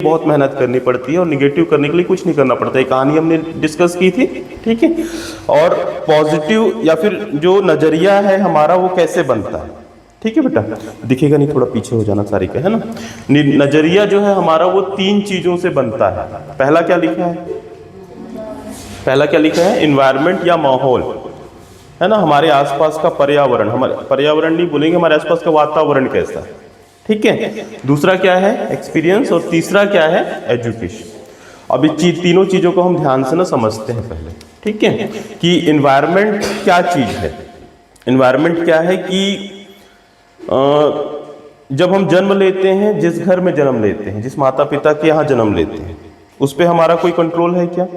बहुत मेहनत करनी पड़ती है और निगेटिव करने के लिए कुछ नहीं करना पड़ता। एक कहानी हमने डिस्कस की थी, ठीक है। और पॉजिटिव या फिर जो नजरिया है हमारा वो कैसे बनता है, ठीक है बेटा, दिखेगा नहीं, थोड़ा पीछे हो जाना सारी का, है ना। नजरिया जो है हमारा वो 3 चीजों से बनता है। पहला क्या लिखा है, पहला क्या लिखा है, इन्वायरमेंट या माहौल, है ना, हमारे आसपास का पर्यावरण, हमारे पर्यावरण नहीं बोलेंगे, हमारे आसपास का वातावरण कैसा है, ठीक है। दूसरा क्या है, एक्सपीरियंस, और तीसरा क्या है, एजुकेशन। अब ये तीनों चीजों को हम ध्यान से ना समझते हैं पहले, ठीक है, कि इन्वायरमेंट क्या चीज है। इन्वायरमेंट क्या है कि जब हम जन्म लेते हैं, जिस घर में जन्म लेते हैं, जिस माता पिता के यहाँ जन्म लेते हैं, उस पर हमारा कोई कंट्रोल है क्या,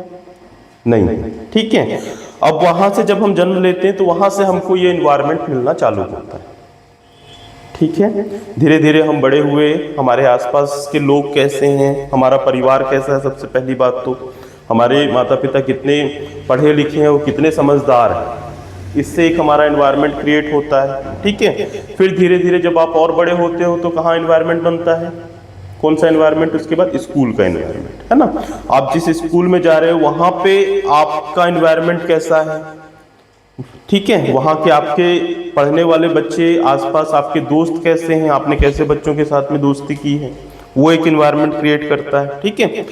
नहीं, ठीक है। अब वहां से जब हम जन्म लेते हैं तो वहां से हमको ये इन्वायरमेंट मिलना चालू होता है, ठीक है। धीरे धीरे हम बड़े हुए, हमारे आसपास के लोग कैसे हैं, हमारा परिवार कैसा है, सबसे पहली बात तो हमारे माता पिता कितने पढ़े लिखे हैं, वो कितने समझदार हैं, इससे एक हमारा एनवायरनमेंट क्रिएट होता है, ठीक है। फिर धीरे धीरे जब आप और बड़े होते हो तो कहाँ एनवायरनमेंट बनता है, कौन सा एनवायरनमेंट, उसके बाद स्कूल का एनवायरनमेंट, है ना। आप जिस स्कूल में जा रहे हो वहाँ पे आपका एनवायरनमेंट कैसा है, ठीक है, वहाँ के आपके पढ़ने वाले बच्चे, आसपास आपके दोस्त कैसे हैं, आपने कैसे बच्चों के साथ में दोस्ती की है, वो एक एनवायरनमेंट क्रिएट करता है, ठीक है।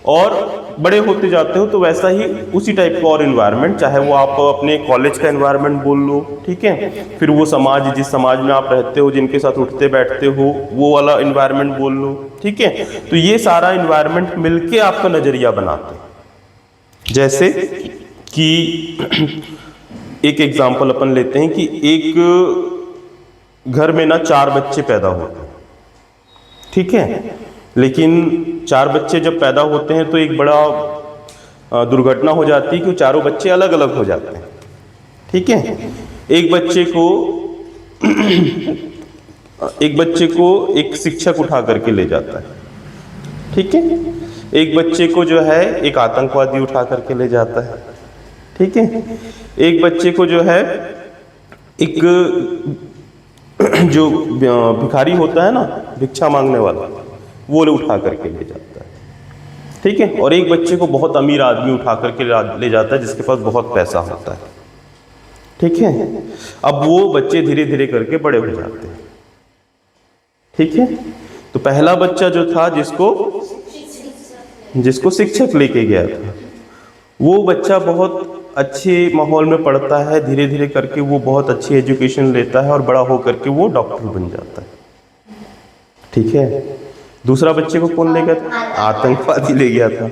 और बड़े होते जाते हो तो वैसा ही उसी टाइप का और एनवायरनमेंट, चाहे वो आप अपने कॉलेज का एनवायरनमेंट बोल लो, ठीक है, फिर वो समाज, जिस समाज में आप रहते हो, जिनके साथ उठते बैठते हो, वो वाला एनवायरनमेंट बोल लो, ठीक है। तो ये सारा एनवायरनमेंट मिलके आपका नजरिया बनाते हैं। जैसे कि एक एग्जाम्पल अपन लेते हैं कि एक घर में ना 4 बच्चे पैदा होते हैं, ठीक है, लेकिन 4 बच्चे जब पैदा होते हैं तो एक बड़ा दुर्घटना हो जाती है कि चारों बच्चे अलग अलग हो जाते हैं, ठीक है। एक बच्चे को एक शिक्षक उठा करके ले जाता है, ठीक है। एक बच्चे को जो है एक आतंकवादी उठा करके ले जाता है, ठीक है। एक बच्चे को जो है एक जो भिखारी होता है ना, भिक्षा मांगने वाला, वो उठा करके ले जाता है, ठीक है। और एक बच्चे को बहुत अमीर आदमी उठा करके ले जाता है, जिसके पास बहुत पैसा होता है, ठीक है। अब वो बच्चे धीरे धीरे करके बड़े हो जाते हैं, ठीक है। तो पहला बच्चा जो था, जिसको शिक्षक लेके गया था, वो बच्चा बहुत अच्छे माहौल में पढ़ता है, धीरे धीरे करके वो बहुत अच्छी एजुकेशन लेता है और बड़ा हो करके वो डॉक्टर बन जाता है, ठीक है। दूसरा बच्चे को कौन ले गया था, आतंकवादी ले गया था।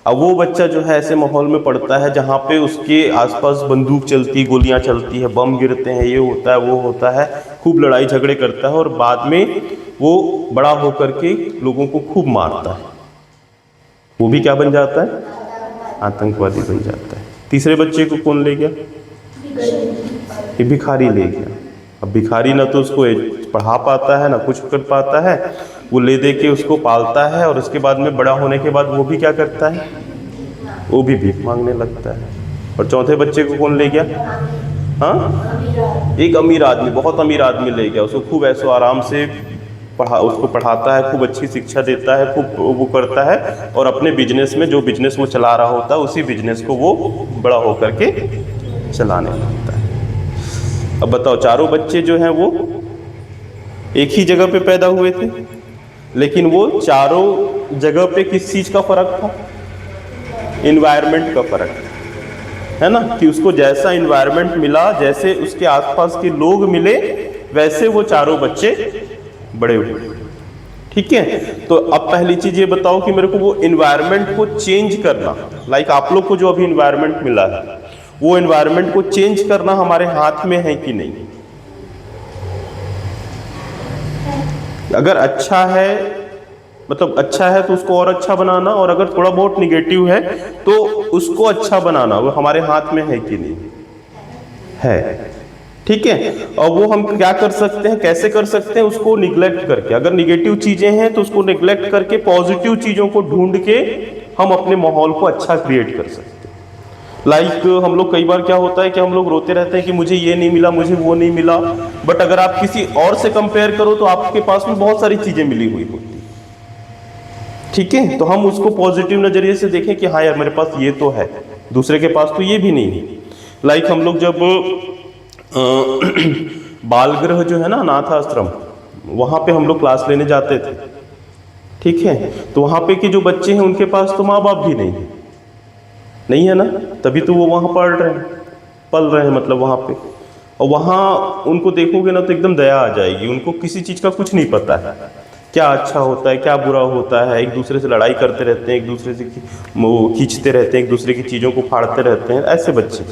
अब वो बच्चा जो है ऐसे माहौल में पढ़ता है जहाँ पे उसके आसपास बंदूक चलती, गोलियां चलती है, बम गिरते हैं, ये होता है वो होता है, खूब लड़ाई झगड़े करता है और बाद में वो बड़ा होकर के लोगों को खूब मारता है, वो भी क्या बन जाता है, आतंकवादी बन जाता है। तीसरे बच्चे को कौन ले गया, भिखारी ले गया। अब भिखारी ना तो उसको पढ़ा पाता है ना कुछ कर पाता है, वो ले दे के उसको पालता है और उसके बाद में बड़ा होने के बाद वो भी क्या करता है, वो भी भीख मांगने लगता है। और चौथे बच्चे को कौन ले गया, हाँ, एक अमीर आदमी, बहुत अमीर आदमी ले गया, उसको खूब ऐसो आराम से उसको पढ़ाता है, खूब अच्छी शिक्षा देता है, खूब वो करता है और अपने बिजनेस में, जो बिजनेस वो चला रहा होता है, उसी बिजनेस को वो बड़ा होकर के चलाने लगता है। अब बताओ, चारों बच्चे जो हैं वो एक ही जगह पे पैदा हुए थे, लेकिन वो चारों जगह पे किस चीज का फर्क था, इन्वायरमेंट का फर्क है ना, कि उसको जैसा इन्वायरमेंट मिला, जैसे उसके आसपास के लोग मिले, वैसे वो चारों बच्चे बड़े हुए, ठीक है। तो अब पहली चीज ये बताओ कि मेरे को वो इन्वायरमेंट को चेंज करना, लाइक आप लोग को जो अभी इन्वायरमेंट मिला है, वो इन्वायरमेंट को चेंज करना हमारे हाथ में है कि नहीं। अगर अच्छा है, मतलब अच्छा है तो उसको और अच्छा बनाना, और अगर थोड़ा बहुत निगेटिव है तो उसको अच्छा बनाना, वो हमारे हाथ में है कि नहीं, है, ठीक है। और वो हम क्या कर सकते हैं, कैसे कर सकते हैं, उसको निग्लेक्ट करके, अगर निगेटिव चीजें हैं तो उसको निग्लेक्ट करके पॉजिटिव चीजों को ढूंढ के हम अपने माहौल को अच्छा क्रिएट कर सकते हैं। लाइक हम लोग कई बार क्या होता है कि हम लोग रोते रहते हैं कि मुझे ये नहीं मिला, मुझे वो नहीं मिला, बट अगर आप किसी और से कंपेयर करो तो आपके पास में बहुत सारी चीजें मिली हुई होती, ठीक है, तो हम उसको पॉजिटिव नजरिए से देखें कि हाँ यार मेरे पास ये तो है, दूसरे के पास तो ये भी नहीं है। लाइक हम लोग जब बाल गृह जो है ना, अनाथ आश्रम, वहाँ पे हम लोग क्लास लेने जाते थे, ठीक है, तो वहाँ पे के जो बच्चे हैं उनके पास तो माँ बाप भी नहीं है ना, तभी तो वो वहाँ पढ़ रहे हैं, पल रहे हैं मतलब वहाँ पे। और वहाँ उनको देखोगे ना तो एकदम दया आ जाएगी, उनको किसी चीज़ का कुछ नहीं पता है, क्या अच्छा होता है क्या बुरा होता है, एक दूसरे से लड़ाई करते रहते हैं, एक दूसरे से वो खींचते रहते हैं, एक दूसरे की चीज़ों को फाड़ते रहते हैं, ऐसे बच्चे,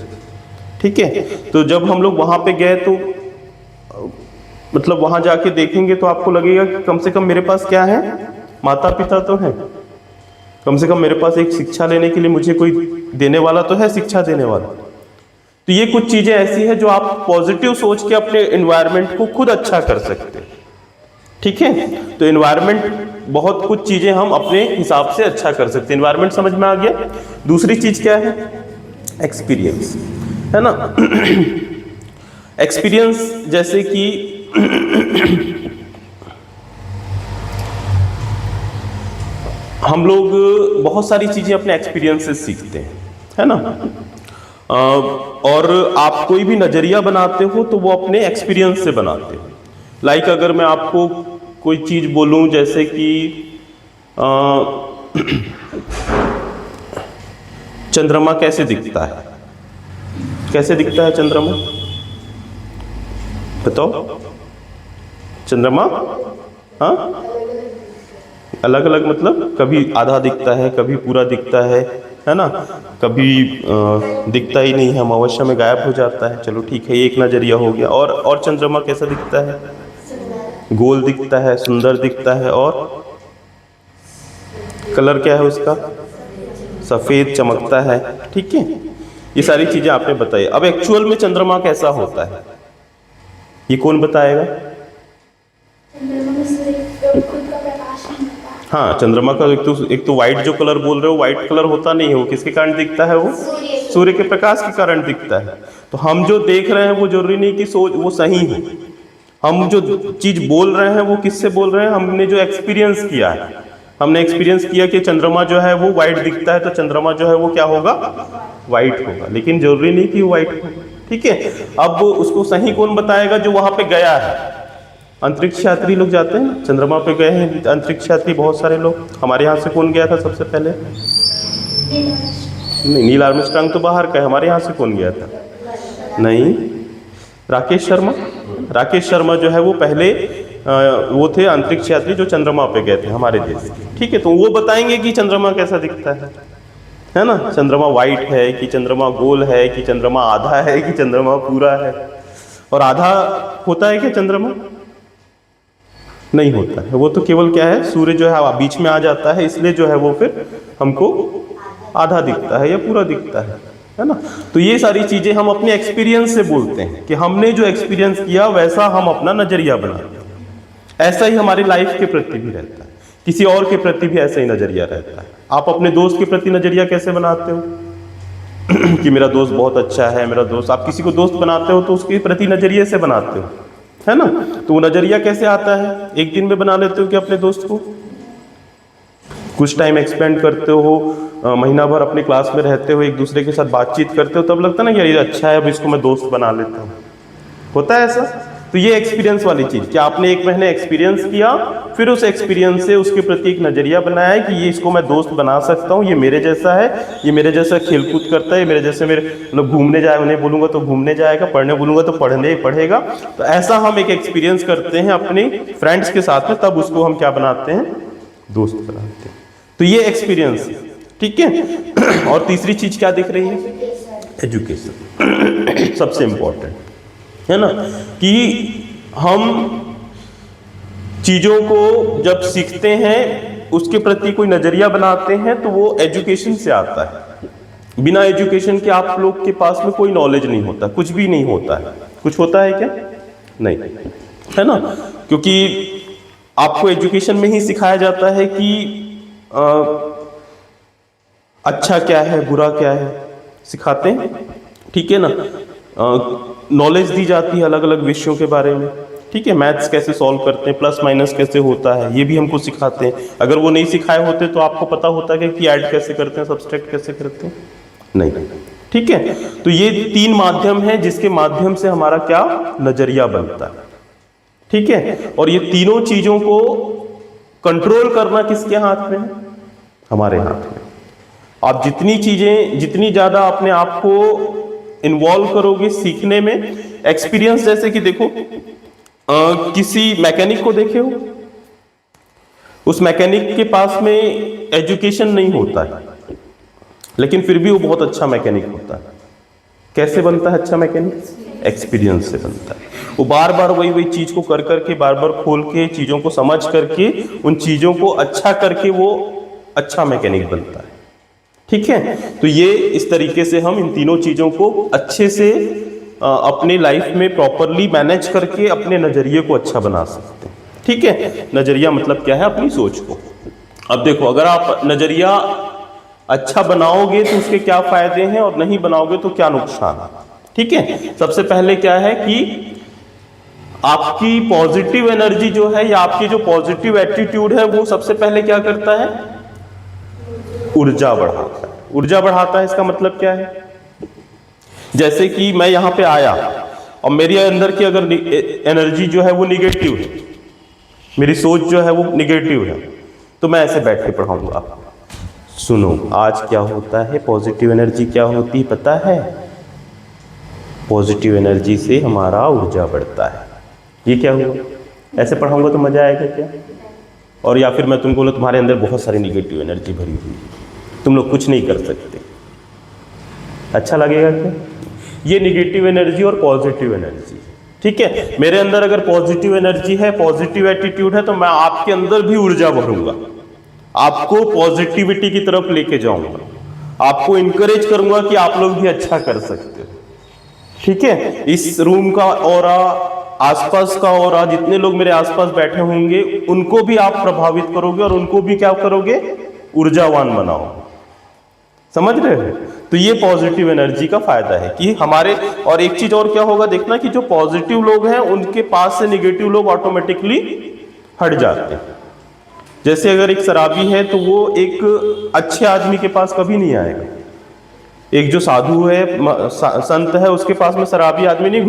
ठीक है। तो जब हम लोग वहाँ पे गए तो मतलब वहाँ जाके देखेंगे तो आपको लगेगा कि कम से कम मेरे पास क्या है, माता पिता तो हैं, कम से कम मेरे पास एक शिक्षा लेने के लिए मुझे कोई देने वाला तो है, शिक्षा देने वाला। तो ये कुछ चीजें ऐसी है जो आप पॉजिटिव सोच के अपने एनवायरनमेंट को खुद अच्छा कर सकते हैं, ठीक है। तो एनवायरनमेंट, बहुत कुछ चीजें हम अपने हिसाब से अच्छा कर सकते हैं, एनवायरनमेंट समझ में आ गया। दूसरी चीज क्या है, एक्सपीरियंस, है ना। एक्सपीरियंस जैसे कि हम लोग बहुत सारी चीजें अपने एक्सपीरियंस से सीखते हैं, है ना। और आप कोई भी नजरिया बनाते हो तो वो अपने एक्सपीरियंस से बनाते हो। लाइक अगर मैं आपको कोई चीज बोलूं जैसे कि चंद्रमा कैसे दिखता है, कैसे दिखता है चंद्रमा, बताओ। चंद्रमा, हाँ, अलग अलग मतलब कभी आधा दिखता है, कभी पूरा दिखता है ना, कभी दिखता ही नहीं है, अमावस्या में गायब हो जाता है। चलो ठीक है, ये एक नजरिया हो गया। और चंद्रमा कैसा दिखता है, गोल दिखता है, सुंदर दिखता है, और कलर क्या है उसका, सफेद चमकता है, ठीक है। ये सारी चीजें आपने बताई। अब एक्चुअल में चंद्रमा कैसा होता है ये कौन बताएगा? हाँ, चंद्रमा का एक तो व्हाइट जो कलर बोल रहे हो, व्हाइट कलर होता नहीं है, वो किसके कारण दिखता है, वो सूर्य के प्रकाश के कारण दिखता है। तो हम जो देख रहे हैं वो जरूरी नहीं कि सोच वो सही है, हम जो चीज बोल रहे हैं वो किससे बोल रहे हैं, हमने जो एक्सपीरियंस किया है, हमने एक्सपीरियंस किया कि चंद्रमा जो है वो व्हाइट दिखता है, तो चंद्रमा जो है वो क्या होगा, व्हाइट होगा, लेकिन जरूरी नहीं कि व्हाइट हो, ठीक है। अब उसको सही कौन बताएगा, जो वहां पे गया है। अंतरिक्ष यात्री लोग जाते हैं, चंद्रमा पे गए हैं अंतरिक्ष यात्री बहुत सारे लोग। हमारे यहाँ से कौन गया था सबसे पहले? नहीं, नील आर्मस्ट्रांग तो बाहर का है, हमारे यहाँ से कौन गया था? नहीं, राकेश शर्मा। राकेश शर्मा जो है वो पहले वो थे अंतरिक्ष यात्री जो चंद्रमा पे गए थे हमारे देश, ठीक है। तो वो बताएंगे कि चंद्रमा कैसा दिखता है ना, चंद्रमा व्हाइट है कि चंद्रमा गोल है कि चंद्रमा आधा है कि चंद्रमा पूरा है। और आधा होता है क्या चंद्रमा? नहीं होता है, वो तो केवल क्या है, सूर्य जो है बीच में आ जाता है, इसलिए जो है वो फिर हमको आधा दिखता है या पूरा दिखता है ना। तो ये सारी चीजें हम अपने एक्सपीरियंस से बोलते हैं कि हमने जो एक्सपीरियंस किया वैसा हम अपना नजरिया बनाते हैं। ऐसा ही हमारी लाइफ के प्रति भी रहता है, किसी और के प्रति भी ऐसा ही नजरिया रहता है। आप अपने दोस्त के प्रति नजरिया कैसे बनाते हो कि मेरा दोस्त बहुत अच्छा है, मेरा दोस्त, आप किसी को दोस्त बनाते हो तो उसके प्रति नजरिए से बनाते हो, है ना। तो वो नजरिया कैसे आता है, एक दिन में बना लेते हो कि अपने दोस्त को कुछ टाइम एक्सपेंड करते हो, महीना भर अपने क्लास में रहते हो, एक दूसरे के साथ बातचीत करते हो, तब लगता है ना यार ये अच्छा है, अब इसको मैं दोस्त बना लेता हूँ, होता है ऐसा। तो ये एक्सपीरियंस वाली चीज कि आपने एक महीने एक्सपीरियंस किया, फिर उस एक्सपीरियंस से उसके प्रति एक नजरिया बनाया है कि ये इसको मैं दोस्त बना सकता हूँ, ये मेरे जैसा है, ये मेरे जैसा खेलकूद करता है, ये मेरे जैसे, मेरे मतलब घूमने जाए, उन्हें बोलूंगा तो घूमने जाएगा, पढ़ने बोलूंगा तो पढ़ेगा। तो ऐसा हम एक एक्सपीरियंस करते हैं अपने फ्रेंड्स के साथ में, तब उसको हम क्या बनाते हैं, दोस्त बनाते हैं। तो ये एक्सपीरियंस, ठीक है। और तीसरी चीज क्या दिख रही है, एजुकेशन सबसे इंपॉर्टेंट है ना, कि हम चीजों को जब सीखते हैं उसके प्रति कोई नजरिया बनाते हैं तो वो एजुकेशन से आता है। बिना एजुकेशन के आप लोग के पास में कोई नॉलेज नहीं होता, कुछ भी नहीं होता है। कुछ होता है क्या? नहीं, है ना, क्योंकि आपको एजुकेशन में ही सिखाया जाता है कि अच्छा क्या है, बुरा क्या है, सिखाते हैं, ठीक है ना। नॉलेज दी जाती है अलग अलग विषयों के बारे में, ठीक है, मैथ्स कैसे सॉल्व करते हैं, प्लस माइनस कैसे होता है, ये भी हमको सिखाते हैं। अगर वो नहीं सिखाए होते तो आपको पता होता है कि ऐड कैसे करते हैं, सब्सट्रैक्ट कैसे करते हैं, नहीं। ठीक है, तो ये 3 माध्यम है जिसके माध्यम से हमारा क्या नजरिया बनता है। ठीक है, और ये तीनों चीजों को कंट्रोल करना किसके हाथ में है, हमारे हाथ में। आप जितनी ज्यादा अपने आप को इन्वॉल्व करोगे सीखने में, एक्सपीरियंस, जैसे कि देखो किसी मैकेनिक को देखे हो, उस मैकेनिक के पास में एजुकेशन नहीं होता है, लेकिन फिर भी वो बहुत अच्छा मैकेनिक होता है। कैसे बनता है अच्छा मैकेनिक? एक्सपीरियंस से बनता है। वो बार बार वही चीज को कर करके, बार बार खोल के, चीजों को समझ करके, उन चीजों को अच्छा करके वो अच्छा मैकेनिक बनता है। ठीक है, तो ये इस तरीके से हम इन तीनों चीजों को अच्छे से अपने लाइफ में प्रॉपरली मैनेज करके अपने नजरिए को अच्छा बना सकते हैं। ठीक है, नजरिया मतलब क्या है, अपनी सोच को। अब देखो, अगर आप नजरिया अच्छा बनाओगे तो उसके क्या फायदे हैं, और नहीं बनाओगे तो क्या नुकसान है। ठीक है, सबसे पहले क्या है कि आपकी पॉजिटिव एनर्जी जो है, या आपकी जो पॉजिटिव एटीट्यूड है, वो सबसे पहले क्या करता है, ऊर्जा बढ़ाता है। ऊर्जा बढ़ाता है, इसका मतलब क्या है, जैसे कि मैं यहां पे आया और मेरी अंदर की अगर एनर्जी जो है वो निगेटिव है, मेरी सोच जो है वो निगेटिव है, तो मैं ऐसे बैठ के पढ़ाऊंगा आपको। सुनो, आज क्या होता है, पॉजिटिव एनर्जी क्या होती है पता है? पॉजिटिव एनर्जी से हमारा ऊर्जा बढ़ता है। ये क्या हुआ? ऐसे पढ़ाऊंगा तो मजा आएगा क्या? और या फिर मैं तुमको बोला तुम्हारे अंदर बहुत सारी निगेटिव एनर्जी भरी हुई है, तुम लोग कुछ नहीं कर सकते, अच्छा लगेगा क्या? ये निगेटिव एनर्जी और पॉजिटिव एनर्जी। ठीक है, मेरे अंदर अगर पॉजिटिव एनर्जी है, पॉजिटिव एटीट्यूड है, तो मैं आपके अंदर भी ऊर्जा भरूंगा, आपको पॉजिटिविटी की तरफ लेके जाऊंगा, आपको इंकरेज करूंगा कि आप लोग भी अच्छा कर सकते हो। ठीक है, इस रूम का ऑरा, आसपास का ऑरा, जितने लोग मेरे आसपास बैठे होंगे उनको भी आप प्रभावित करोगे और उनको भी क्या करोगे, ऊर्जावान बनाओ। समझ रहे हो? तो ये पॉजिटिव एनर्जी का फायदा है कि हमारे, और एक चीज और क्या होगा देखना, कि जो पॉजिटिव लोग हैं उनके पास से निगेटिव लोग ऑटोमेटिकली हट जाते हैं। जैसे अगर एक शराबी है तो वो एक अच्छे आदमी के पास कभी नहीं आएगा। एक जो साधु है, संत है, उसके पास में शराबी आदमी नहीं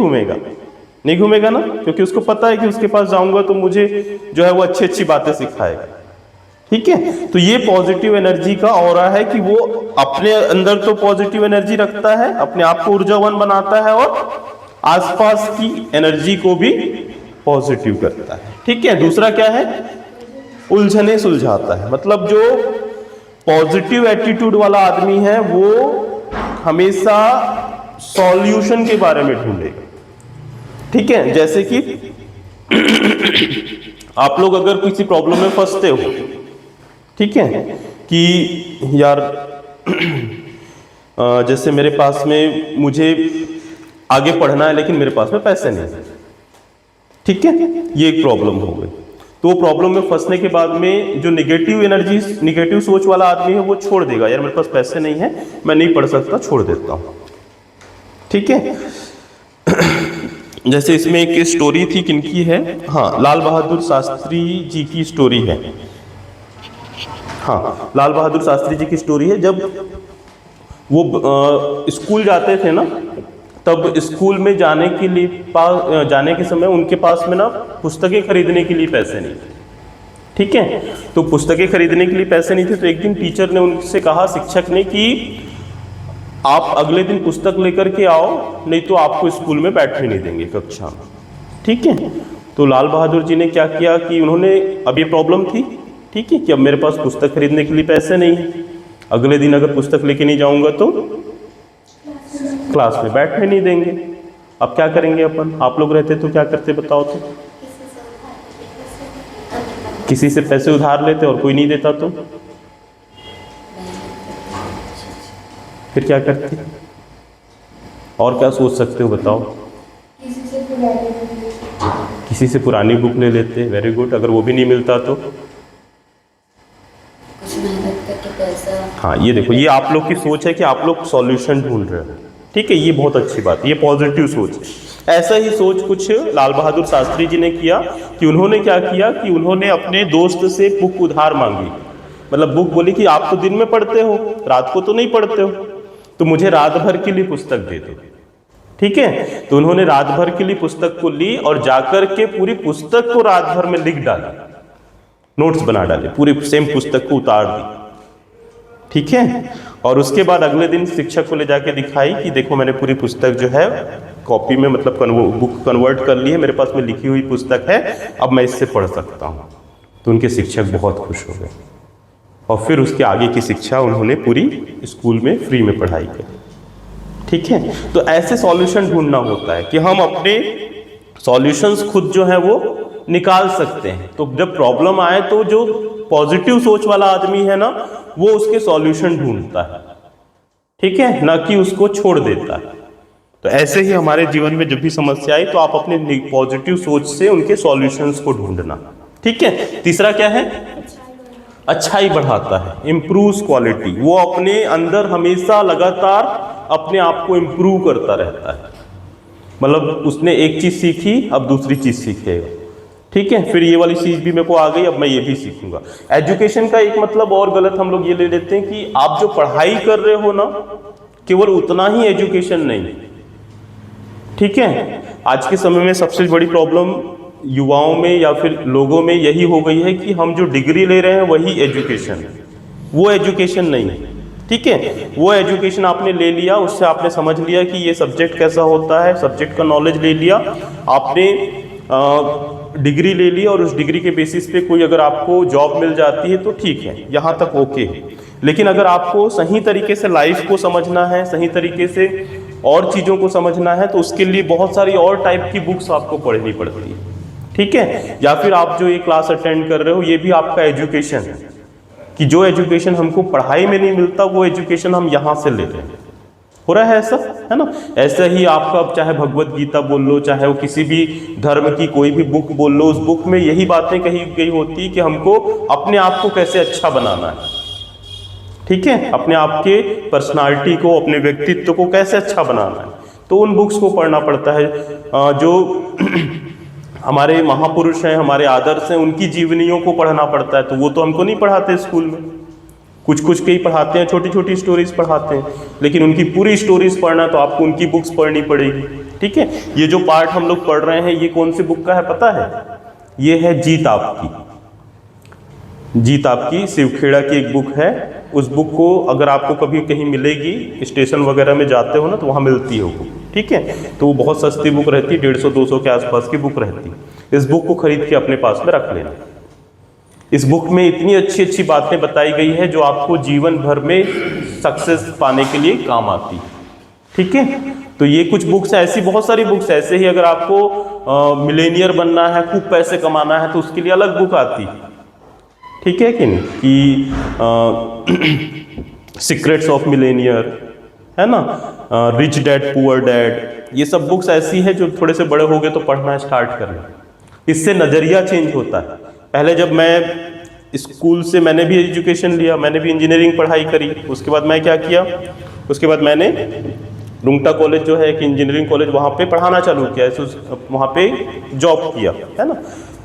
घूमेगा ना, क्योंकि उसको पता है कि उसके पास जाऊंगा तो मुझे जो है वो अच्छी अच्छी बातें सिखाएगा। ठीक है, तो ये पॉजिटिव एनर्जी का ऑरा है कि वो अपने अंदर तो पॉजिटिव एनर्जी रखता है, अपने आप को ऊर्जावान बनाता है और आसपास की एनर्जी को भी पॉजिटिव करता है। ठीक है, दूसरा क्या है, उलझने सुलझाता है। मतलब जो पॉजिटिव एटीट्यूड वाला आदमी है वो हमेशा सॉल्यूशन के बारे में ढूंढेगा। ठीक है, जैसे कि आप लोग अगर किसी प्रॉब्लम में फंसते हो, ठीक है, कि यार जैसे मेरे पास में, मुझे आगे पढ़ना है लेकिन मेरे पास में पैसे नहीं है, ठीक है, ये एक प्रॉब्लम हो गई। तो प्रॉब्लम में फंसने के बाद में जो निगेटिव एनर्जी, निगेटिव सोच वाला आदमी है वो छोड़ देगा, यार मेरे पास पैसे नहीं है, मैं नहीं पढ़ सकता, छोड़ देता हूं। ठीक है, जैसे इसमें एक स्टोरी थी, किनकी है, हाँ, लाल बहादुर शास्त्री जी की स्टोरी है। हाँ, लाल बहादुर शास्त्री जी की स्टोरी है। जब वो स्कूल जाते थे ना, तब स्कूल में जाने के समय उनके पास में ना पुस्तकें खरीदने के लिए पैसे नहीं थे। ठीक है, तो पुस्तकें खरीदने के लिए पैसे नहीं थे, तो एक दिन टीचर ने उनसे कहा, शिक्षक ने, कि आप अगले दिन पुस्तक लेकर के आओ, नहीं तो आपको स्कूल में बैठने नहीं देंगे कक्षा में। ठीक है, तो लाल बहादुर जी ने क्या किया कि उन्होंने, अब ये प्रॉब्लम थी, ठीक है, कि अब मेरे पास पुस्तक खरीदने के लिए पैसे नहीं है, अगले दिन अगर पुस्तक लेके नहीं जाऊंगा तो क्लास में बैठने नहीं देंगे। अब क्या करेंगे अपन? आप लोग रहते तो क्या करते बताओ? तो किसी से पैसे उधार लेते और कोई नहीं देता तो फिर क्या करते? और क्या सोच सकते हो बताओ? किसी से पुरानी बुक ले लेते। Very good. अगर वो भी नहीं मिलता तो हाँ, ये देखो, ये आप लोग की सोच है कि आप लोग सॉल्यूशन ढूंढ रहे हो। ठीक है, ये बहुत अच्छी बात है, ये पॉजिटिव सोच है। ऐसा ही सोच कुछ लाल बहादुर शास्त्री जी ने किया कि उन्होंने क्या किया कि उन्होंने अपने दोस्त से बुक उधार मांगी। मतलब बुक बोली कि आप तो दिन में पढ़ते हो, रात को तो नहीं पढ़ते हो, तो मुझे रात भर के लिए पुस्तक दे दो। ठीक है, तो उन्होंने रात भर के लिए पुस्तक को ली और जाकर के पूरी पुस्तक को रात भर में लिख डाला, नोट्स बना डाले, पूरी सेम पुस्तक को उतार दी। ठीक है, और उसके बाद अगले दिन शिक्षक को ले जाके दिखाई कि देखो मैंने पूरी पुस्तक जो है कॉपी में मतलब बुक कन्वर्ट कर ली है, मेरे पास में लिखी हुई पुस्तक है, अब मैं इससे पढ़ सकता हूँ। तो उनके शिक्षक बहुत खुश हो गए और फिर उसके आगे की शिक्षा उन्होंने पूरी स्कूल में फ्री में पढ़ाई की। ठीक है, तो ऐसे सॉल्यूशन ढूंढना होता है कि हम अपने सॉल्यूशंस खुद जो है वो निकाल सकते हैं। तो जब प्रॉब्लम आए तो जो पॉजिटिव सोच वाला आदमी है ना, वो उसके सॉल्यूशन ढूंढता है। ठीक है, ना कि उसको छोड़ देता है। तो ऐसे ही हमारे जीवन में जब भी समस्या आई तो आप अपने पॉजिटिव सोच से उनके सॉल्यूशंस को ढूंढना। ठीक है, तीसरा क्या है? अच्छाई बढ़ाता है, इम्प्रूव्स क्वालिटी। वो अपने अंदर हमेशा लगातार अपने आप को इम्प्रूव करता रहता है। मतलब उसने एक चीज सीखी, अब दूसरी चीज सीखेगा। ठीक है, फिर ये वाली चीज भी मेरे को आ गई, अब मैं ये भी सीखूंगा। एजुकेशन का एक मतलब और गलत हम लोग ये ले लेते हैं कि आप जो पढ़ाई कर रहे हो ना, केवल उतना ही एजुकेशन नहीं। ठीक है, आज के समय में सबसे बड़ी प्रॉब्लम युवाओं में या फिर लोगों में यही हो गई है कि हम जो डिग्री ले रहे हैं वही एजुकेशन है, वो एजुकेशन नहीं है। ठीक है, वो एजुकेशन आपने ले लिया, उससे आपने समझ लिया कि ये सब्जेक्ट कैसा होता है, सब्जेक्ट का नॉलेज ले लिया आपने, डिग्री ले ली, और उस डिग्री के बेसिस पे कोई अगर आपको जॉब मिल जाती है तो ठीक है, यहाँ तक ओके है। लेकिन अगर आपको सही तरीके से लाइफ को समझना है, सही तरीके से और चीज़ों को समझना है, तो उसके लिए बहुत सारी और टाइप की बुक्स आपको पढ़नी पड़ती है। ठीक है, या फिर आप जो ये क्लास अटेंड कर रहे हो ये भी आपका एजुकेशन है, कि जो एजुकेशन हमको पढ़ाई में नहीं मिलता वो एजुकेशन हम यहाँ से ले रहे हैं। हो रहा है ऐसा, है ना? ऐसे ही आपका चाहे भगवत गीता बोल लो, चाहे वो किसी भी धर्म की कोई भी बुक बोल लो, उस बुक में यही बातें कही गई होती है कि हमको अपने आप को कैसे अच्छा बनाना है। ठीक है, अपने आप के पर्सनालिटी को, अपने व्यक्तित्व को कैसे अच्छा बनाना है, तो उन बुक्स को पढ़ना पड़ता है। जो हमारे महापुरुष हैं, हमारे आदर्श हैं, उनकी जीवनियों को पढ़ना पड़ता है। तो वो तो हमको नहीं पढ़ाते स्कूल में, कुछ कुछ के ही पढ़ाते हैं, छोटी छोटी स्टोरीज पढ़ाते हैं, लेकिन उनकी पूरी स्टोरीज पढ़ना तो आपको उनकी बुक्स पढ़नी पड़ेगी। ठीक है, ये जो पार्ट हम लोग पढ़ रहे हैं ये कौन सी बुक का है पता है? ये है जीत आपकी। जीत आपकी शिवखेड़ा की एक बुक है। उस बुक को अगर आपको कभी कहीं मिलेगी, स्टेशन वगैरह में जाते हो ना, तो वहाँ मिलती है वो बुक। ठीक है, तो वो बहुत सस्ती बुक रहती है, 150-200 के आसपास की बुक रहती है। इस बुक को खरीद के अपने पास में रख लेना। इस बुक में इतनी अच्छी अच्छी बातें बताई गई है जो आपको जीवन भर में सक्सेस पाने के लिए काम आती है। ठीक है, तो ये कुछ बुक्स ऐसी, बहुत सारी बुक्स ऐसे ही। अगर आपको मिलेनियर बनना है, खूब पैसे कमाना है, तो उसके लिए अलग बुक आती है। ठीक है कि नहीं, कि सीक्रेट्स ऑफ मिलेनियर, है ना, रिच डैड पुअर डैड, ये सब बुक्स ऐसी है जो थोड़े से बड़े हो गए तो पढ़ना स्टार्ट करना। इससे नज़रिया चेंज होता है। पहले जब मैं स्कूल से, मैंने भी एजुकेशन लिया, मैंने भी इंजीनियरिंग पढ़ाई करी, उसके बाद मैं क्या किया, उसके बाद मैंने रुंगटा कॉलेज जो है एक इंजीनियरिंग कॉलेज, वहाँ पे पढ़ाना चालू किया, वहाँ पे जॉब किया, है ना।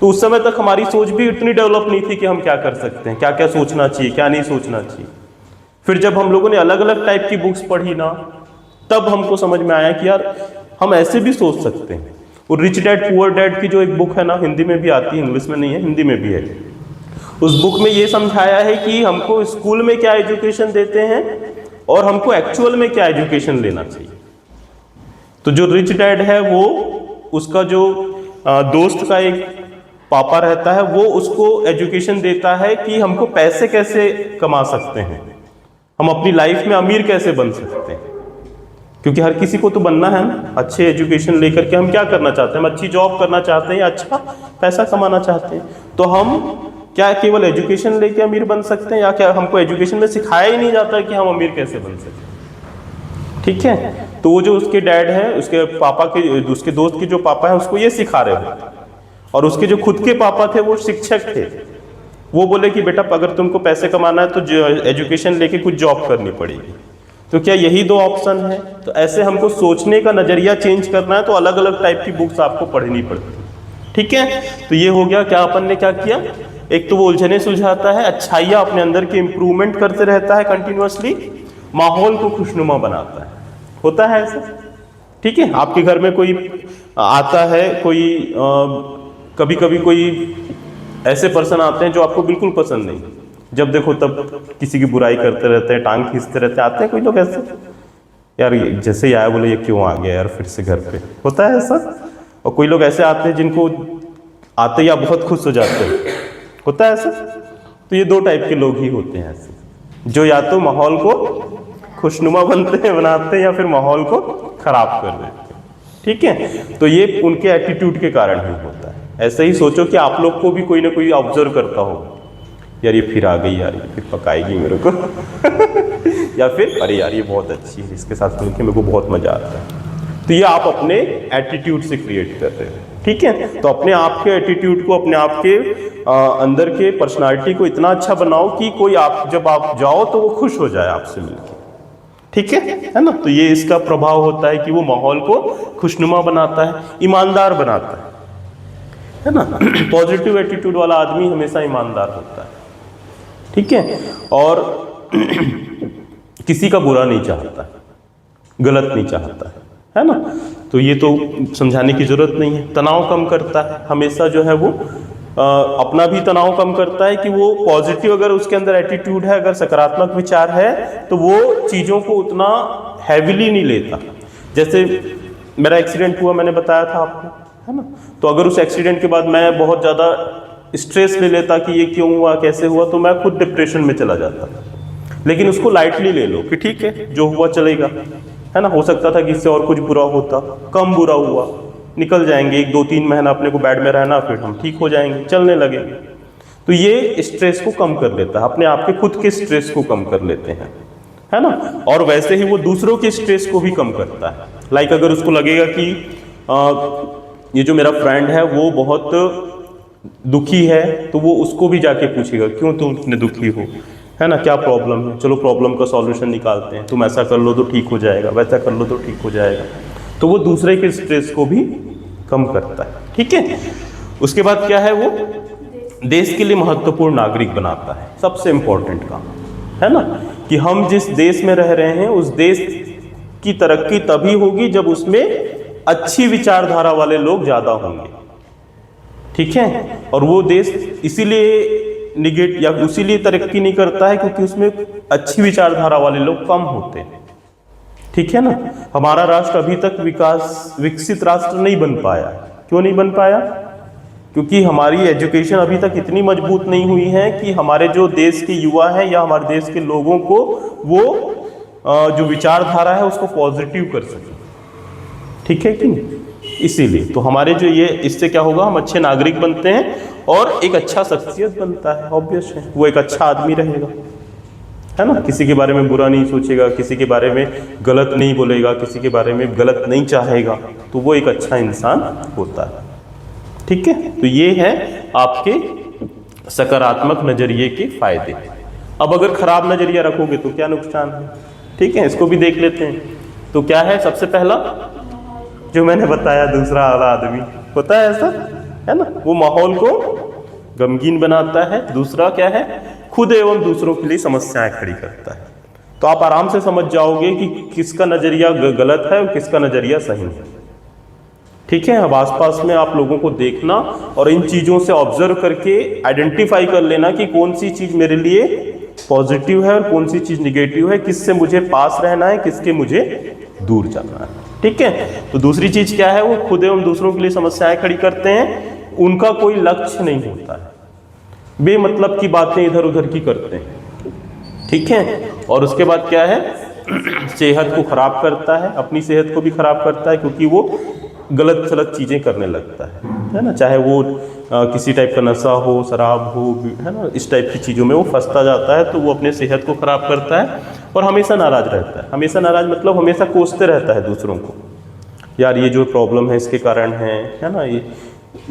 तो उस समय तक हमारी सोच भी इतनी डेवलप नहीं थी कि हम क्या कर सकते हैं, क्या क्या सोचना चाहिए, क्या नहीं सोचना चाहिए। फिर जब हम लोगों ने अलग अलग टाइप की बुक्स पढ़ी ना, तब हमको समझ में आया कि यार हम ऐसे भी सोच सकते हैं। और रिच डैड पुअर डैड की जो एक बुक है ना, हिंदी में भी आती है, इंग्लिश में नहीं है, हिंदी में भी है। उस बुक में ये समझाया है कि हमको स्कूल में क्या एजुकेशन देते हैं और हमको एक्चुअल में क्या एजुकेशन लेना चाहिए। तो जो रिच डैड है वो, उसका जो दोस्त का एक पापा रहता है, वो उसको एजुकेशन देता है कि हमको पैसे कैसे कमा सकते हैं, हम अपनी लाइफ में अमीर कैसे बन सकते हैं। क्योंकि हर किसी को तो बनना है ना, अच्छे एजुकेशन लेकर के हम क्या करना चाहते हैं, हम अच्छी जॉब करना चाहते हैं या अच्छा पैसा कमाना चाहते हैं। तो हम क्या केवल एजुकेशन लेके अमीर बन सकते हैं, या क्या हमको एजुकेशन में सिखाया ही नहीं जाता कि हम अमीर कैसे बन सकते हैं। ठीक है, तो वो जो उसके डैड है, उसके पापा के, उसके दोस्त के जो पापा है, उसको ये सिखा रहे हो। और उसके जो खुद के पापा थे वो शिक्षक थे, वो बोले कि बेटा अगर तुमको पैसे कमाना है तो एजुकेशन लेके कुछ जॉब करनी पड़ेगी। तो क्या यही दो ऑप्शन है? तो ऐसे हमको सोचने का नजरिया चेंज करना है तो अलग अलग टाइप की बुक्स आपको पढ़नी पड़ती है। ठीक है, तो ये हो गया क्या अपन ने क्या किया, एक तो वो उलझने सुलझाता है, अच्छाइयाँ अपने अंदर की इंप्रूवमेंट करते रहता है कंटिन्यूअसली, माहौल को खुशनुमा बनाता है, होता है ऐसा। ठीक है, आपके घर में कोई आता है, कोई कभी कभी कोई ऐसे पर्सन आते हैं जो आपको बिल्कुल पसंद नहीं, जब देखो तब किसी की बुराई करते रहते हैं, टांग खींचते रहते हैं, आते हैं कोई लोग ऐसे, यार जैसे ही आया बोले ये क्यों आ गया यार फिर से घर पे, होता है ऐसा। और कोई लोग ऐसे आते हैं जिनको आते ही आप बहुत खुश हो जाते हैं, होता है ऐसा। तो ये दो टाइप के लोग ही होते हैं ऐसे, जो या तो माहौल को खुशनुमा बनाते हैं या फिर माहौल को खराब कर देते हैं। ठीक है, तो ये उनके एटीट्यूड के कारण ही होता है। ऐसे ही सोचो कि आप लोग को भी कोई ना कोई ऑब्जर्व करता हो, यार ये फिर आ गई, यार ये फिर पकाएगी मेरे को या फिर अरे यार ये बहुत अच्छी है, इसके साथ मिलकर मेरे को बहुत मजा आता है। तो ये आप अपने एटीट्यूड से क्रिएट कर रहे हो। ठीक है, तो अपने आप के एटीट्यूड को, अपने आप के अंदर के पर्सनालिटी को इतना अच्छा बनाओ कि कोई आप जब आप जाओ तो वो खुश हो जाए आपसे मिलकर। ठीक है ना। तो ये इसका प्रभाव होता है कि वो माहौल को खुशनुमा बनाता है, ईमानदार बनाता है ना। पॉजिटिव एटीट्यूड वाला आदमी हमेशा ईमानदार होता है। ठीक है, और किसी का बुरा नहीं चाहता, गलत नहीं चाहता है ना। तो ये तो समझाने की जरूरत नहीं है। तनाव कम करता है, हमेशा जो है वो अपना भी तनाव कम करता है कि वो पॉजिटिव, अगर उसके अंदर एटीट्यूड है, अगर सकारात्मक विचार है तो वो चीज़ों को उतना हैविली नहीं लेता। जैसे मेरा एक्सीडेंट हुआ, मैंने बताया था आपको, है ना। तो अगर उस एक्सीडेंट के बाद मैं बहुत ज़्यादा स्ट्रेस ले लेता कि ये क्यों हुआ, कैसे हुआ, तो मैं खुद डिप्रेशन में चला जाता। लेकिन उसको लाइटली ले लो कि ठीक है जो हुआ चलेगा, है ना। हो सकता था कि इससे और कुछ बुरा होता, कम बुरा हुआ, निकल जाएंगे, 1-2-3 महीना अपने को बेड में रहना, फिर हम ठीक हो जाएंगे, चलने लगेंगे। तो ये स्ट्रेस को कम कर लेता है, अपने आप के खुद के स्ट्रेस को कम कर लेते हैं, है ना। और वैसे ही वो दूसरों के स्ट्रेस को भी कम करता है। लाइक अगर उसको लगेगा कि ये जो मेरा फ्रेंड है वो बहुत दुखी है, तो वो उसको भी जाके पूछेगा क्यों तुम इतने दुखी हो, है ना, क्या प्रॉब्लम है, चलो प्रॉब्लम का सॉल्यूशन निकालते हैं, तुम ऐसा कर लो तो ठीक हो जाएगा, वैसा कर लो तो ठीक हो जाएगा। तो वो दूसरे के स्ट्रेस को भी कम करता है। ठीक है, उसके बाद क्या है, वो देश के लिए महत्वपूर्ण नागरिक बनाता है। सबसे इंपॉर्टेंट काम है ना, कि हम जिस देश में रह रहे हैं उस देश की तरक्की तभी होगी जब उसमें अच्छी विचारधारा वाले लोग ज्यादा होंगे। ठीक है, और वो देश इसीलिए या उसीलिए तरक्की नहीं करता है क्योंकि उसमें अच्छी विचारधारा वाले लोग कम होते हैं। ठीक है ना। हमारा राष्ट्र अभी तक विकसित राष्ट्र नहीं बन पाया। क्यों नहीं बन पाया? क्योंकि हमारी एजुकेशन अभी तक इतनी मजबूत नहीं हुई है कि हमारे जो देश के युवा हैं या हमारे देश के लोगों को वो जो विचारधारा है उसको पॉजिटिव कर सके। ठीक है कि नहीं? इसीलिए तो हमारे जो ये, इससे क्या होगा, हम अच्छे नागरिक बनते हैं और एक अच्छा शख्सियत बनता है। ऑब्वियस है, वो एक अच्छा आदमी रहेगा, है ना। किसी के बारे में बुरा नहीं सोचेगा, किसी के बारे में गलत नहीं बोलेगा, किसी के बारे में गलत नहीं चाहेगा, तो वो एक अच्छा इंसान होता है। ठीक है, तो ये है आपके सकारात्मक नजरिए के फायदे। अब अगर खराब नजरिया रखोगे तो क्या नुकसान है? ठीक है, इसको भी देख लेते हैं। तो क्या है, सबसे पहला जो मैंने बताया, दूसरा वाला आदमी होता है ऐसा, है ना, वो माहौल को गमगीन बनाता है। दूसरा क्या है, खुद एवं दूसरों के लिए समस्याएं खड़ी करता है। तो आप आराम से समझ जाओगे कि किसका नजरिया गलत है और किसका नजरिया सही है। ठीक है, अब आसपास में आप लोगों को देखना और इन चीजों से ऑब्जर्व करके आइडेंटिफाई कर लेना कि कौन सी चीज मेरे लिए पॉजिटिव है और कौन सी चीज निगेटिव है, किससे मुझे पास रहना है, किसके मुझे दूर जाना है। ठीक है, तो दूसरी चीज क्या है, वो खुद एवं दूसरों के लिए समस्याएं खड़ी करते हैं। उनका कोई लक्ष्य नहीं होता है, बेमतलब की बातें इधर उधर की करते हैं। ठीक है, और उसके बाद क्या है, सेहत को खराब करता है, अपनी सेहत को भी खराब करता है क्योंकि वो गलत सलत चीजें करने लगता है ना। चाहे वो किसी टाइप का नशा हो, शराब हो, है ना, इस टाइप की चीज़ों में वो फंसता जाता है। तो वो अपने सेहत को खराब करता है और हमेशा नाराज रहता है। हमेशा नाराज मतलब हमेशा कोसते रहता है दूसरों को, यार ये जो प्रॉब्लम है इसके कारण है ना। ये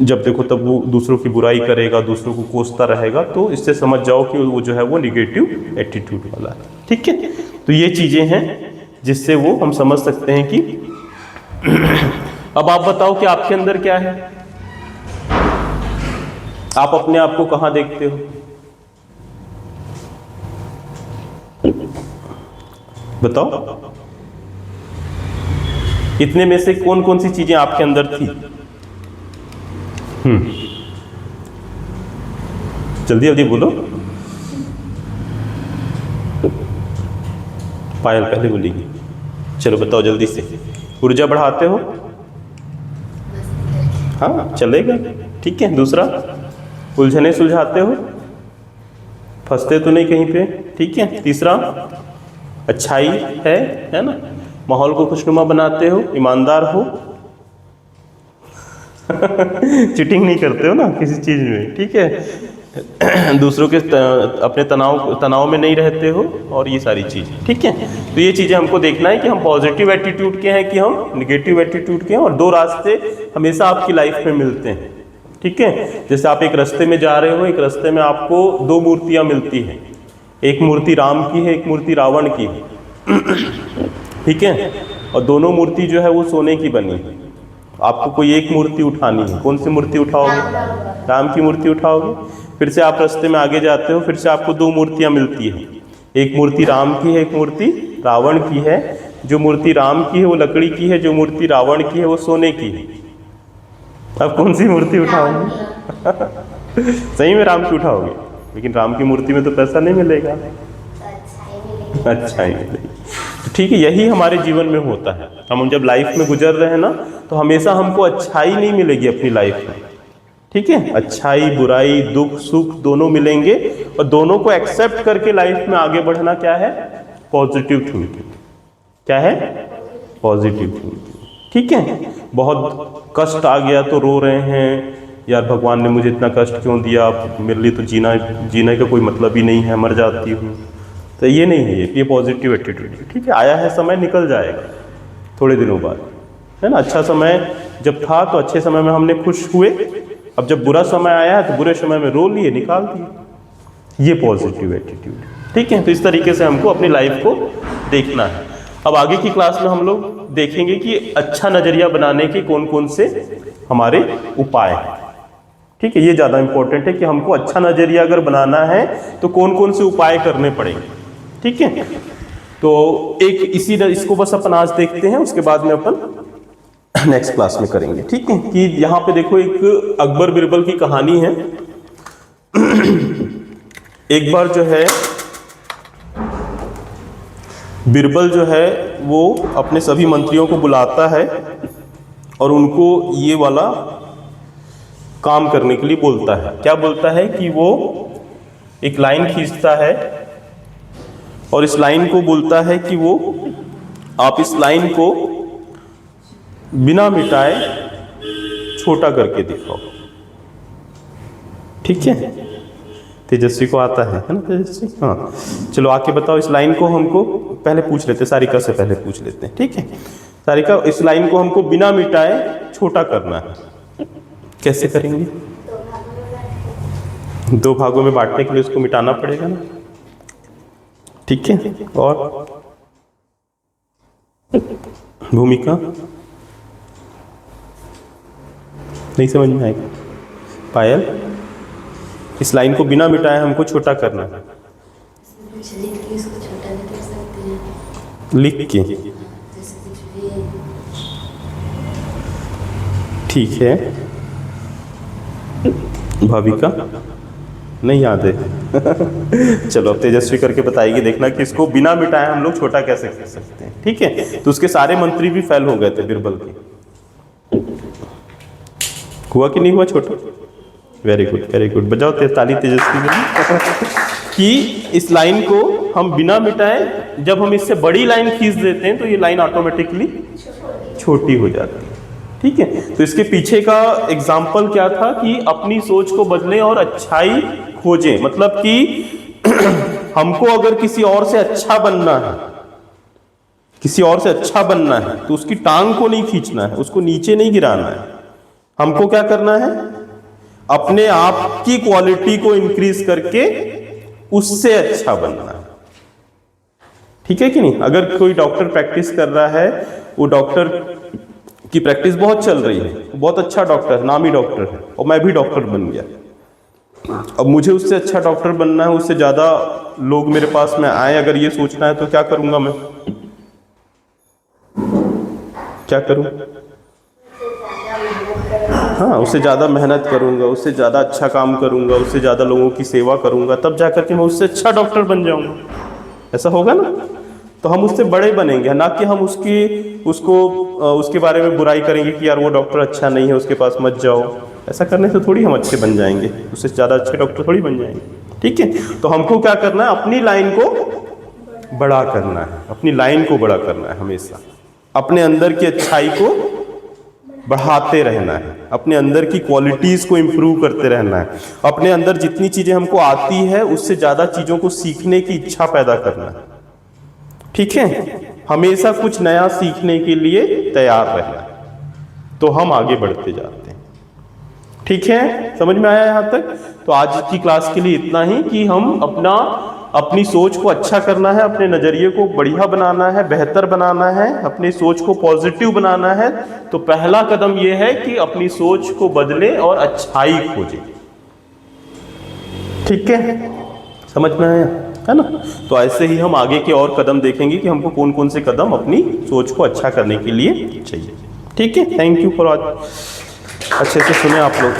जब देखो तब वो दूसरों की बुराई करेगा, दूसरों को कोसता रहेगा। तो इससे समझ जाओ कि वो जो है वो निगेटिव एटीट्यूड वाला है। ठीक है, तो ये चीज़ें हैं जिससे वो हम समझ सकते हैं कि अब आप बताओ कि आपके अंदर क्या है, आप अपने आप को कहां देखते हो? बताओ, इतने में से कौन कौन सी चीजें आपके अंदर थी? जल्दी जल्दी बोलो। पायल पहले बोलेगी। चलो बताओ जल्दी से। ऊर्जा बढ़ाते हो? हाँ चलेगा, ठीक है। दूसरा, उलझने सुलझाते हो, फंसते तो नहीं कहीं पे, ठीक है। तीसरा, अच्छाई है ना, माहौल को खुशनुमा बनाते हो, ईमानदार हो चीटिंग नहीं करते हो ना किसी चीज में, ठीक है। दूसरों के अपने तनाव में नहीं रहते हो, और ये सारी चीजें, ठीक है। तो ये चीजें हमको देखना है कि हम पॉजिटिव एटीट्यूड के हैं कि हम निगेटिव एटीट्यूड के हैं। और दो रास्ते हमेशा आपकी लाइफ में मिलते हैं, ठीक है। जैसे आप एक रास्ते में जा रहे हो, एक रास्ते में आपको दो मूर्तियां मिलती हैं, एक मूर्ति राम की है, एक मूर्ति रावण की है, ठीक है। और दोनों मूर्ति जो है वो सोने की बनी है। आपको कोई एक मूर्ति उठानी है, कौन सी मूर्ति उठाओगे? राम की मूर्ति उठाओगे। फिर से आप रास्ते में आगे जाते हो, फिर से आपको दो मूर्तियां मिलती हैं, एक मूर्ति राम की है, एक मूर्ति रावण की है। जो मूर्ति राम की है वो लकड़ी की है, जो मूर्ति रावण की है वो सोने की है। अब कौन सी मूर्ति उठाओगे? सही में राम की उठाओगे, लेकिन राम की मूर्ति में तो पैसा नहीं मिलेगा, अच्छा ही मिलेगी। ठीक है, यही हमारे जीवन में होता है। हम जब लाइफ में गुजर रहे हैं ना, तो हमेशा हमको अच्छाई नहीं मिलेगी अपनी लाइफ में, ठीक है। अच्छाई, बुराई, दुख, सुख दोनों मिलेंगे, और दोनों को एक्सेप्ट करके लाइफ में आगे बढ़ना क्या है? Positive thinking. क्या है? पॉजिटिव थिंकिंग, ठीक है। बहुत कष्ट आ गया तो रो रहे हैं, यार भगवान ने मुझे इतना कष्ट क्यों दिया, मेरे लिए तो जीने का कोई मतलब ही नहीं है, मर जाती हूँ। तो ये नहीं है, ये पॉजिटिव एटीट्यूड है, ठीक है। आया है समय, निकल जाएगा थोड़े दिनों बाद, है ना। अच्छा समय जब था तो अच्छे समय में हमने खुश हुए, अब जब बुरा समय आया है तो बुरे समय में रो लिए, निकाल दिए। ये पॉजिटिव एटीट्यूड, ठीक है। तो इस तरीके से हमको अपनी लाइफ को देखना है। अब आगे की क्लास में हम लोग देखेंगे कि अच्छा नजरिया बनाने के कौन कौन से हमारे उपाय हैं, ठीक है। ये ज़्यादा इंपॉर्टेंट है कि हमको अच्छा नजरिया अगर बनाना है तो कौन कौन से उपाय करने पड़ेंगे, ठीक है। तो इसको बस अपन आज देखते हैं, उसके बाद में अपन नेक्स्ट क्लास में करेंगे, ठीक है। कि यहाँ पे देखो एक अकबर बिरबल की कहानी है। एक बार जो है बिरबल जो है वो अपने सभी मंत्रियों को बुलाता है और उनको ये वाला काम करने के लिए बोलता है। क्या बोलता है कि वो एक लाइन खींचता है और इस लाइन को बोलता है कि वो आप इस लाइन को बिना मिटाए छोटा करके दिखाओ, ठीक है। तेजस्वी को आता है ना तेजस्वी? हाँ, चलो आके बताओ इस लाइन को। हमको पहले पूछ लेते, सारिका से पहले पूछ लेते हैं, ठीक है। सारिका, इस लाइन को हमको बिना मिटाए छोटा करना है, कैसे करेंगे? दो भागों में बांटने के लिए उसको मिटाना पड़ेगा ना, ठीक है। और भूमिका नहीं समझ में आएगा। पायल, इस लाइन को बिना मिटाए हमको छोटा करना है, लिख के, ठीक है। भाविका नहीं याद है चलो अब तेजस्वी करके बताएगी, देखना कि इसको बिना मिटाए हम लोग छोटा कैसे कर सकते हैं, ठीक है। तो उसके सारे मंत्री भी फेल हो गए थे बिरबल के। हुआ कि नहीं हुआ छोटा? Very good, very good. बजाओ ताली तेजस्वी के कि इस लाइन को हम बिना मिटाए, जब हम इससे बड़ी लाइन खींच देते हैं तो ये लाइन ऑटोमेटिकली छोटी हो जाती है, ठीक है। तो इसके पीछे का एग्जाम्पल क्या था कि अपनी सोच को बदलें और अच्छाई खोजें। मतलब कि हमको अगर किसी और से अच्छा बनना है, किसी और से अच्छा बनना है, तो उसकी टांग को नहीं खींचना है, उसको नीचे नहीं गिराना है। हमको क्या करना है? अपने आप की क्वालिटी को इंक्रीज करके उससे अच्छा बनना है, ठीक है कि नहीं? अगर कोई डॉक्टर प्रैक्टिस कर रहा है, वो डॉक्टर की प्रैक्टिस बहुत चल रही है, बहुत अच्छा डॉक्टर, नामी डॉक्टर है, और मैं भी डॉक्टर बन गया, अब मुझे उससे अच्छा डॉक्टर बनना है, उससे ज़्यादा लोग मेरे पास में आए, अगर ये सोचना है तो क्या करूँगा मैं? क्या करूँ? हाँ, उससे ज़्यादा मेहनत करूँगा, उससे ज़्यादा अच्छा काम करूँगा, उससे ज़्यादा लोगों की सेवा करूँगा, तब जा करके मैं उससे अच्छा डॉक्टर बन जाऊँगा। ऐसा होगा ना? तो हम उससे बड़े बनेंगे, ना कि हम उसके बारे में बुराई करेंगे कि यार वो डॉक्टर अच्छा नहीं है, उसके पास मत जाओ। ऐसा करने से थोड़ी हम अच्छे बन जाएंगे, उससे ज़्यादा अच्छे डॉक्टर थोड़ी बन जाएंगे। ठीक है? तो हमको क्या करना है? अपनी लाइन को बड़ा करना है, अपनी लाइन को बड़ा करना है, हमेशा अपने अंदर की अच्छाई को बढ़ाते रहना है, अपने अंदर की क्वालिटीज़ को इम्प्रूव करते रहना है, अपने अंदर जितनी चीज़ें हमको आती है उससे ज़्यादा चीज़ों को सीखने की इच्छा पैदा करना है। ठीक है? हमेशा कुछ नया सीखने के लिए तैयार रहना है, तो हम आगे बढ़ते जाते हैं। ठीक है? समझ में आया यहाँ तक? तो आज की क्लास के लिए इतना ही कि हम अपनी सोच को अच्छा करना है, अपने नज़रिए को बढ़िया बनाना है, बेहतर बनाना है, अपनी सोच को पॉजिटिव बनाना है। तो पहला कदम यह है कि अपनी सोच को बदले और अच्छाई खोजें। ठीक है? समझ में आया? है ना? तो ऐसे ही हम आगे के और कदम देखेंगे कि हमको कौन कौन से कदम अपनी सोच को अच्छा करने के लिए चाहिए। ठीक है? Thank you for watching. अच्छे से सुने आप लोग।